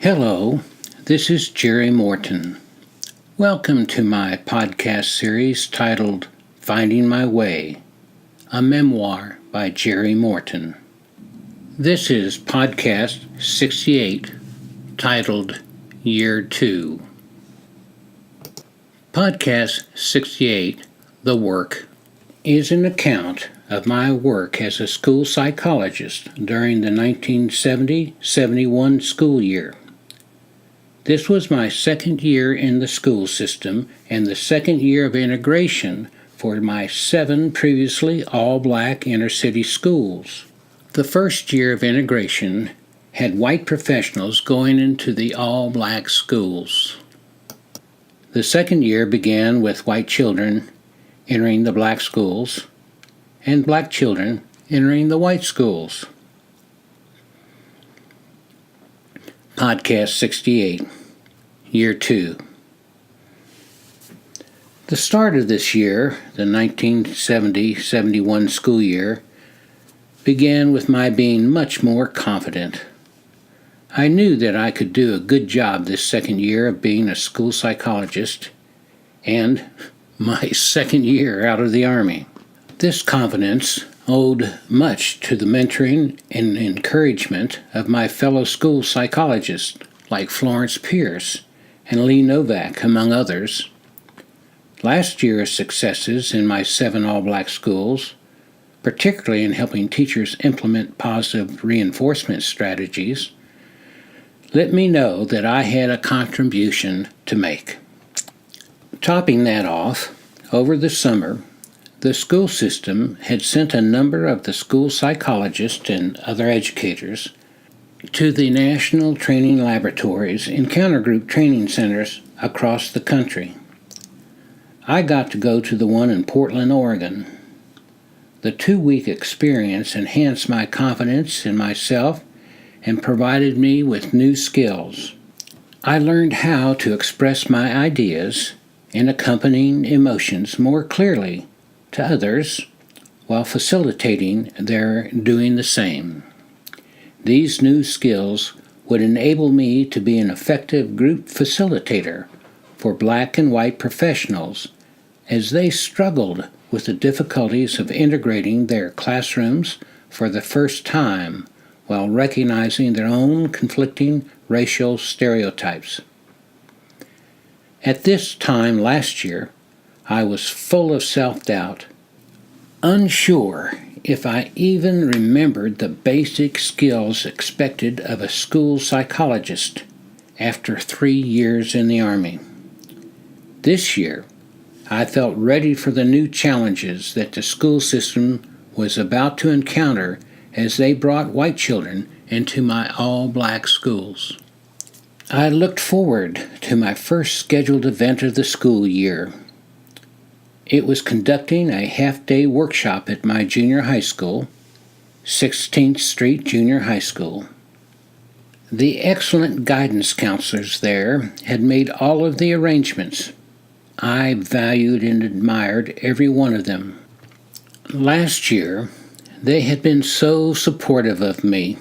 Hello, this is Jerry Morton. Welcome to my podcast series titled Finding My Way, a memoir by Jerry Morton. This is podcast 68, titled Year 2. Podcast 68, The Work, is an account of my work as a school psychologist during the 1970-71 school year. This was my second year in the school system and the second year of integration for my 7 previously all-black inner-city schools. The first year of integration had white professionals going into the all-black schools. The second year began with white children entering the black schools and black children entering the white schools. Podcast 68, Year 2. The start of this year, the 1970-71 school year, began with my being much more confident. I knew that I could do a good job this second year of being a school psychologist and my second year out of the Army. This confidence owed much to the mentoring and encouragement of my fellow school psychologists like Florence Pierce and Lee Novak, among others. Last year's successes in my 7 all-black schools, particularly in helping teachers implement positive reinforcement strategies, let me know that I had a contribution to make. Topping that off, over the summer, the school system had sent a number of the school psychologists and other educators to the national training laboratories and countergroup training centers across the country. I got to go to the one in Portland, Oregon. The 2-week experience enhanced my confidence in myself and provided me with new skills. I learned how to express my ideas and accompanying emotions more clearly to others while facilitating their doing the same. These new skills would enable me to be an effective group facilitator for black and white professionals as they struggled with the difficulties of integrating their classrooms for the first time while recognizing their own conflicting racial stereotypes. At this time last year, I was full of self-doubt, unsure if I even remembered the basic skills expected of a school psychologist after 3 years in the Army. This year, I felt ready for the new challenges that the school system was about to encounter as they brought white children into my all-black schools. I looked forward to my first scheduled event of the school year. It was conducting a half-day workshop at my junior high school, 16th Street Junior High School. The excellent guidance counselors there had made all of the arrangements. I valued and admired every one of them. Last year, they had been so supportive of me.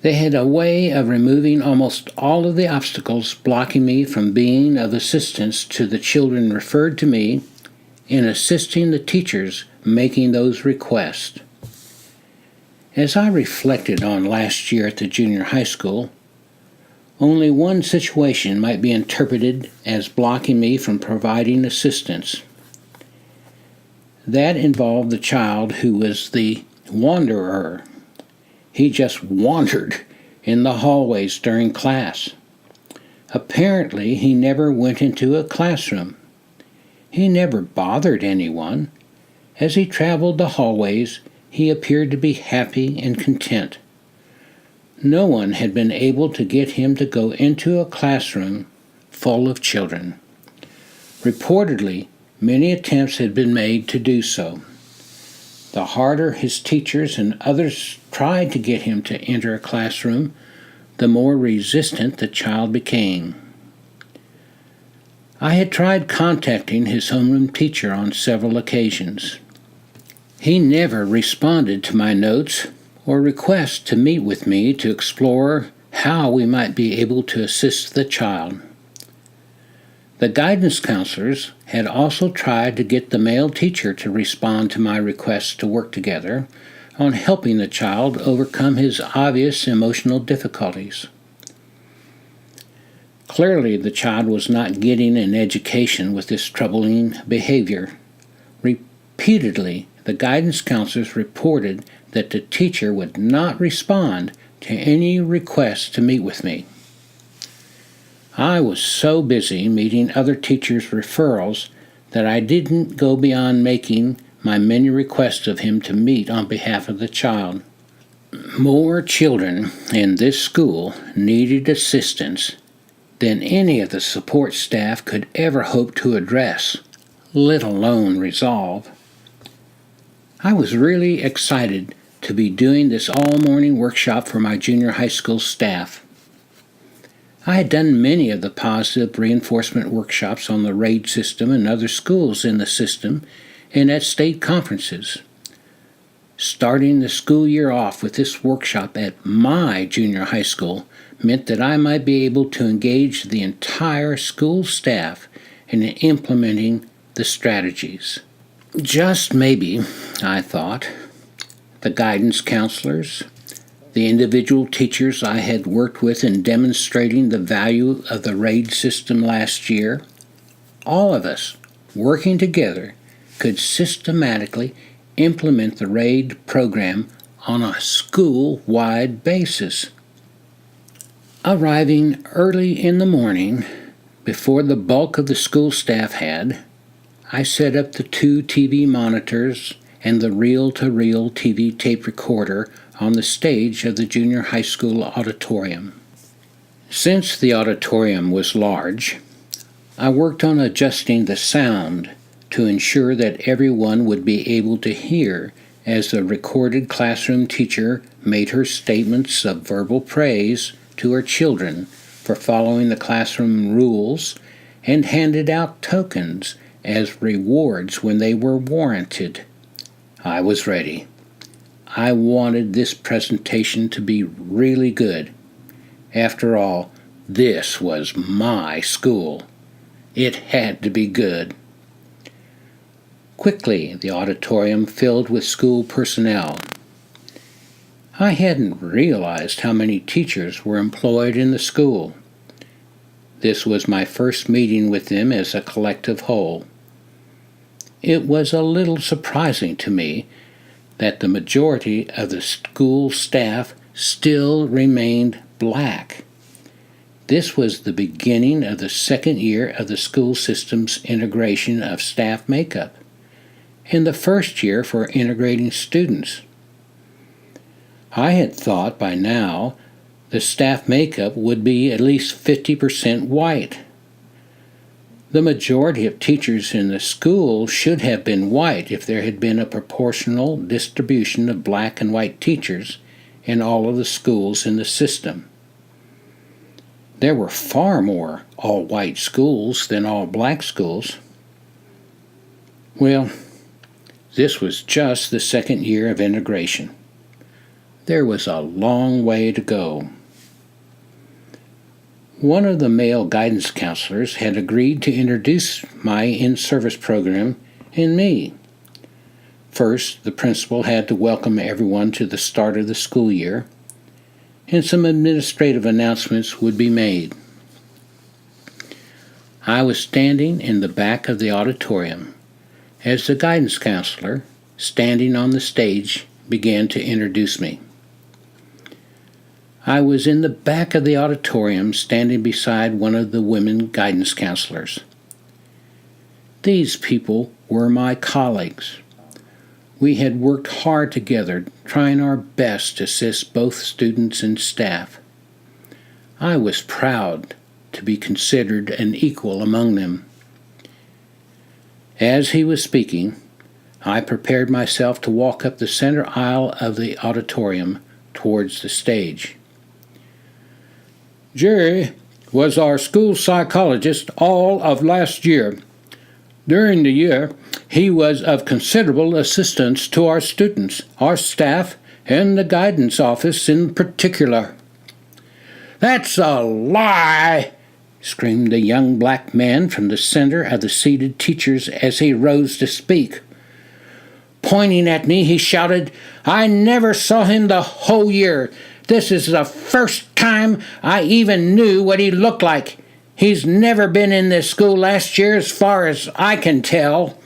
They had a way of removing almost all of the obstacles blocking me from being of assistance to the children referred to me in assisting the teachers making those requests. As I reflected on last year at the junior high school, only one situation might be interpreted as blocking me from providing assistance. That involved the child who was the wanderer. He just wandered in the hallways during class. Apparently, he never went into a classroom. He never bothered anyone. As he traveled the hallways, he appeared to be happy and content. No one had been able to get him to go into a classroom full of children. Reportedly, many attempts had been made to do so. The harder his teachers and others tried to get him to enter a classroom, the more resistant the child became. I had tried contacting his homeroom teacher on several occasions. He never responded to my notes or requests to meet with me to explore how we might be able to assist the child. The guidance counselors had also tried to get the male teacher to respond to my requests to work together on helping the child overcome his obvious emotional difficulties. Clearly, the child was not getting an education with this troubling behavior. Repeatedly, the guidance counselors reported that the teacher would not respond to any requests to meet with me. I was so busy meeting other teachers' referrals that I didn't go beyond making my many requests of him to meet on behalf of the child. More children in this school needed assistance than any of the support staff could ever hope to address, let alone resolve. I was really excited to be doing this all-morning workshop for my junior high school staff. I had done many of the positive reinforcement workshops on the RAID system and other schools in the system and at state conferences. Starting the school year off with this workshop at my junior high school meant that I might be able to engage the entire school staff in implementing the strategies. Just maybe, I thought, the guidance counselors, the individual teachers I had worked with in demonstrating the value of the RAID system last year, all of us working together could systematically implement the RAID program on a school-wide basis. Arriving early in the morning, before the bulk of the school staff had, I set up the 2 TV monitors and the reel-to-reel TV tape recorder on the stage of the junior high school auditorium. Since the auditorium was large, I worked on adjusting the sound to ensure that everyone would be able to hear as the recorded classroom teacher made her statements of verbal praise to her children for following the classroom rules and handed out tokens as rewards when they were warranted. I was ready. I wanted this presentation to be really good. After all, this was my school. It had to be good. Quickly, the auditorium filled with school personnel. I hadn't realized how many teachers were employed in the school. This was my first meeting with them as a collective whole. It was a little surprising to me that the majority of the school staff still remained black. This was the beginning of the second year of the school system's integration of staff makeup, and the first year for integrating students. I had thought by now the staff makeup would be at least 50% white. The majority of teachers in the school should have been white if there had been a proportional distribution of black and white teachers in all of the schools in the system. There were far more all-white schools than all-black schools. Well, this was just the second year of integration. There was a long way to go. One of the male guidance counselors had agreed to introduce my in-service program and me. First, the principal had to welcome everyone to the start of the school year, and some administrative announcements would be made. I was standing in the back of the auditorium as the guidance counselor, standing on the stage, began to introduce me. I was in the back of the auditorium standing beside one of the women guidance counselors. These people were my colleagues. We had worked hard together, trying our best to assist both students and staff. I was proud to be considered an equal among them. As he was speaking, I prepared myself to walk up the center aisle of the auditorium towards the stage. Jerry was our school psychologist all of last year. During the year, he was of considerable assistance to our students, our staff, and the guidance office in particular. "That's a lie!" screamed the young black man from the center of the seated teachers as he rose to speak. Pointing at me, he shouted, "I never saw him the whole year. This is the first time I even knew what he looked like. He's never been in this school last year as far as I can tell."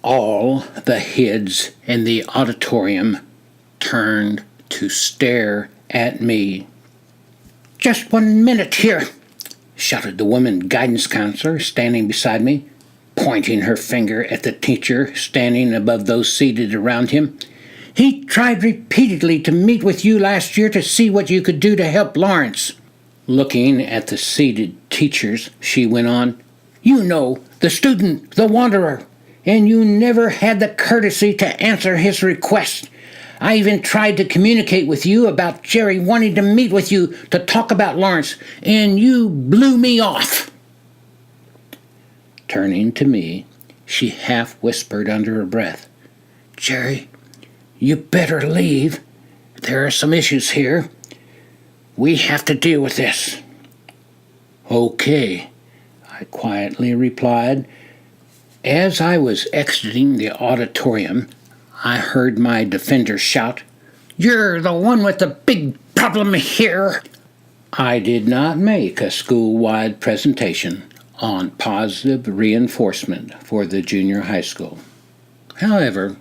All the heads in the auditorium turned to stare at me. "Just 1 minute here," shouted the woman guidance counselor standing beside me, pointing her finger at the teacher standing above those seated around him. "He tried repeatedly to meet with you last year to see what you could do to help Lawrence." Looking at the seated teachers, she went on, "You know, the student, the wanderer, and you never had the courtesy to answer his request. I even tried to communicate with you about Jerry wanting to meet with you to talk about Lawrence, and you blew me off." Turning to me, she half whispered under her breath, "Jerry, you better leave. There are some issues here. We have to deal with this." "Okay," I quietly replied. As I was exiting the auditorium, I heard my defender shout, "You're the one with the big problem here." I did not make a school-wide presentation on positive reinforcement for the junior high school. However,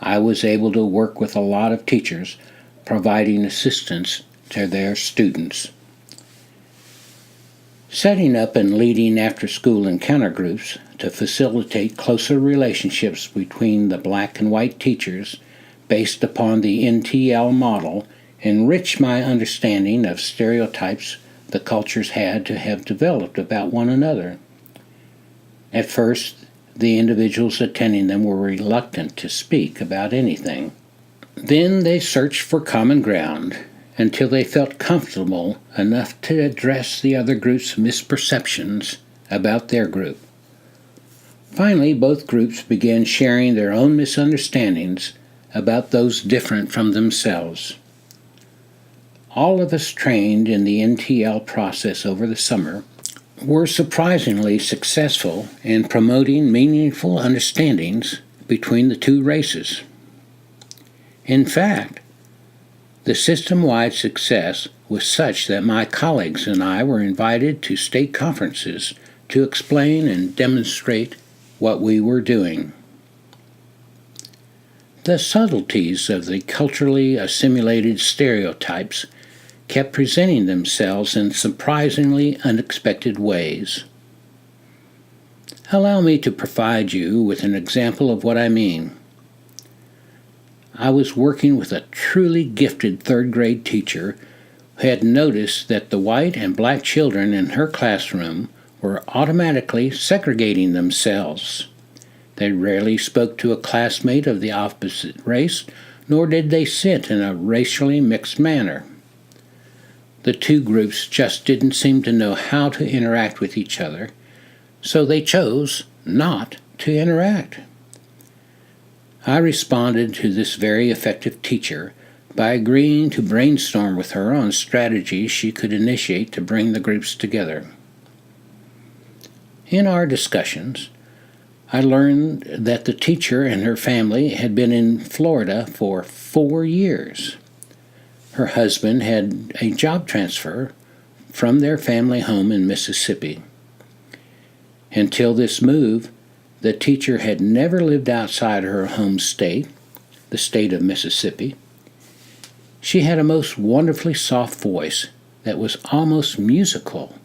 I was able to work with a lot of teachers providing assistance to their students. Setting up and leading after-school encounter groups to facilitate closer relationships between the black and white teachers based upon the NTL model enriched my understanding of stereotypes the cultures had to have developed about one another. At first, the individuals attending them were reluctant to speak about anything. Then they searched for common ground until they felt comfortable enough to address the other group's misperceptions about their group. Finally, both groups began sharing their own misunderstandings about those different from themselves. All of us trained in the NTL process over the summer were surprisingly successful in promoting meaningful understandings between the two races. In fact, the system-wide success was such that my colleagues and I were invited to state conferences to explain and demonstrate what we were doing. The subtleties of the culturally assimilated stereotypes kept presenting themselves in surprisingly unexpected ways. Allow me to provide you with an example of what I mean. I was working with a truly gifted third-grade teacher who had noticed that the white and black children in her classroom were automatically segregating themselves. They rarely spoke to a classmate of the opposite race, nor did they sit in a racially mixed manner. The two groups just didn't seem to know how to interact with each other, so they chose not to interact. I responded to this very effective teacher by agreeing to brainstorm with her on strategies she could initiate to bring the groups together. In our discussions, I learned that the teacher and her family had been in Florida for 4 years. Her husband had a job transfer from their family home in Mississippi. Until this move, the teacher had never lived outside her home state, the state of Mississippi. She had a most wonderfully soft voice that was almost musical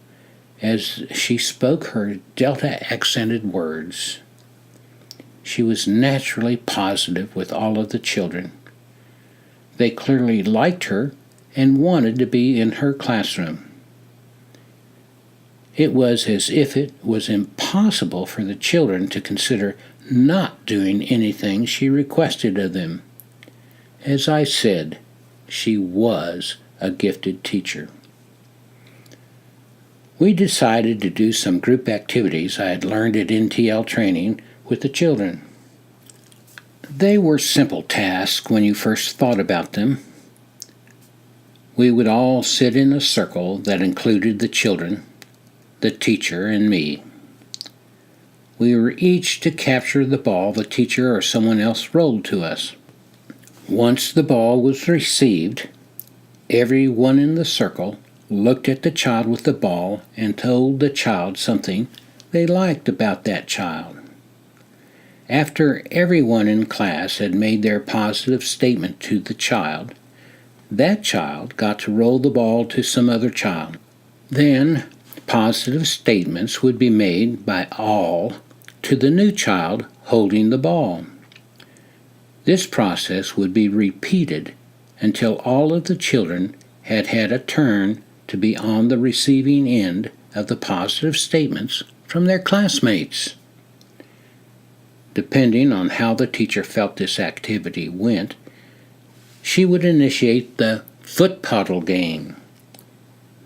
as she spoke her Delta-accented words. She was naturally positive with all of the children. They clearly liked her and wanted to be in her classroom. It was as if it was impossible for the children to consider not doing anything she requested of them. As I said, she was a gifted teacher. We decided to do some group activities I had learned at NTL training with the children. They were simple tasks when you first thought about them. We would all sit in a circle that included the children, the teacher, and me. We were each to capture the ball the teacher or someone else rolled to us. Once the ball was received, everyone in the circle looked at the child with the ball and told the child something they liked about that child. After everyone in class had made their positive statement to the child, that child got to roll the ball to some other child. Then, positive statements would be made by all to the new child holding the ball. This process would be repeated until all of the children had had a turn to be on the receiving end of the positive statements from their classmates. Depending on how the teacher felt this activity went, she would initiate the foot puddle game.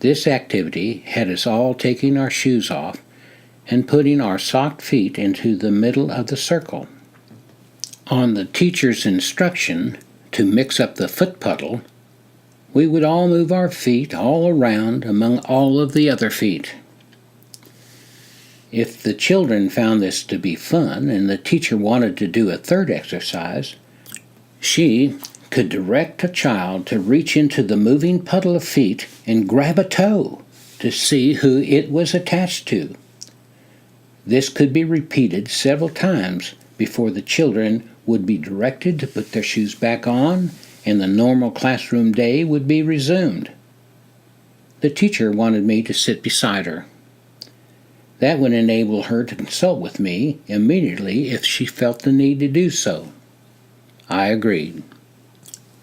This activity had us all taking our shoes off and putting our socked feet into the middle of the circle. On the teacher's instruction to mix up the foot puddle, we would all move our feet all around among all of the other feet. If the children found this to be fun and the teacher wanted to do a third exercise, she could direct a child to reach into the moving puddle of feet and grab a toe to see who it was attached to. This could be repeated several times before the children would be directed to put their shoes back on and the normal classroom day would be resumed. The teacher wanted me to sit beside her. That would enable her to consult with me immediately if she felt the need to do so. I agreed.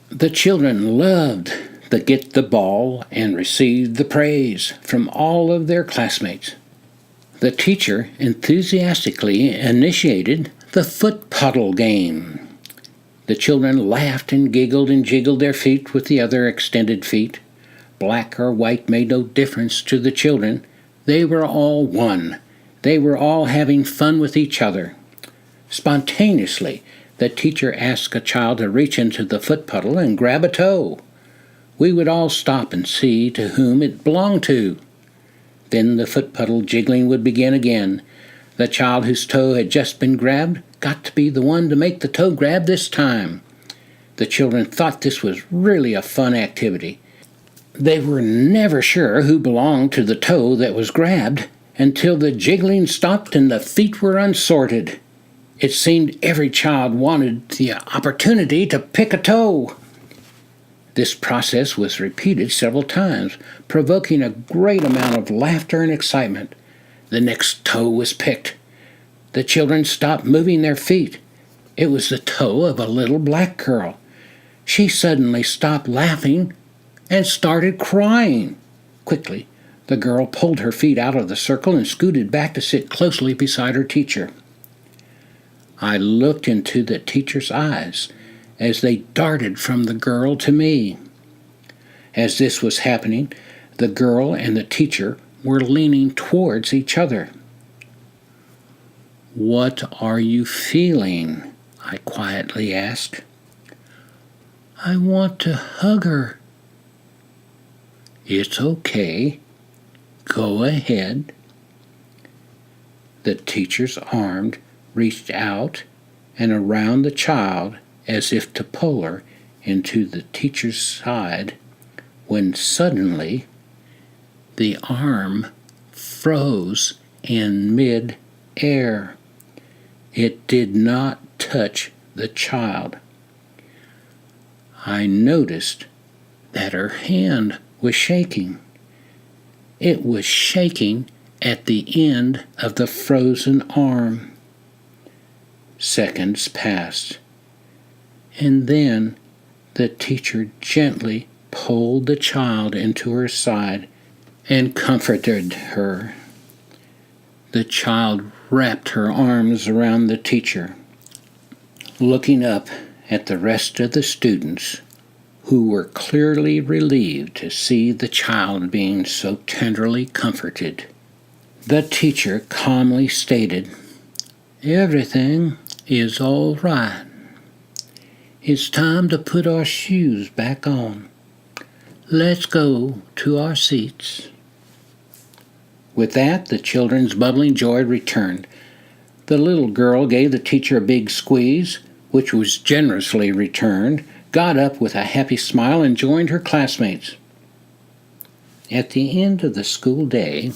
The children loved to get the ball and receive the praise from all of their classmates. The teacher enthusiastically initiated the foot puddle game. The children laughed and giggled and jiggled their feet with the other extended feet. Black or white made no difference to the children. They were all one. They were all having fun with each other. Spontaneously, the teacher asked a child to reach into the foot puddle and grab a toe. We would all stop and see to whom it belonged to. Then the foot puddle jiggling would begin again. The child whose toe had just been grabbed got to be the one to make the toe grab this time. The children thought this was really a fun activity. They were never sure who belonged to the toe that was grabbed until the jiggling stopped and the feet were unsorted. It seemed every child wanted the opportunity to pick a toe. This process was repeated several times, provoking a great amount of laughter and excitement. The next toe was picked. The children stopped moving their feet. It was the toe of a little black girl. She suddenly stopped laughing and started crying. Quickly, the girl pulled her feet out of the circle and scooted back to sit closely beside her teacher. I looked into the teacher's eyes as they darted from the girl to me. As this was happening, the girl and the teacher were leaning towards each other. "What are you feeling?" I quietly asked. "I want to hug her." "It's okay. Go ahead." The teacher's arm reached out and around the child as if to pull her into the teacher's side, when suddenly the arm froze in mid-air. It did not touch the child. I noticed that her hand was shaking. It was shaking at the end of the frozen arm. Seconds passed, and then the teacher gently pulled the child into her side and comforted her. The child wrapped her arms around the teacher, looking up at the rest of the students, who were clearly relieved to see the child being so tenderly comforted. The teacher calmly stated, "Everything is all right. It's time to put our shoes back on. Let's go to our seats." With that, the children's bubbling joy returned. The little girl gave the teacher a big squeeze, which was generously returned, got up with a happy smile, and joined her classmates. At the end of the school day,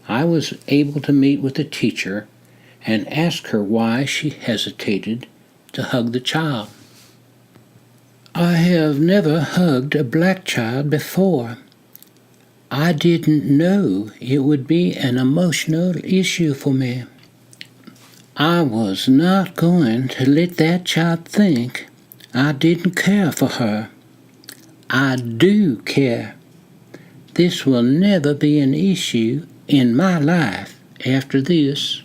I was able to meet with the teacher and ask her why she hesitated to hug the child. "I have never hugged a black child before. I didn't know it would be an emotional issue for me. I was not going to let that child think I didn't care for her. I do care. This will never be an issue in my life after this."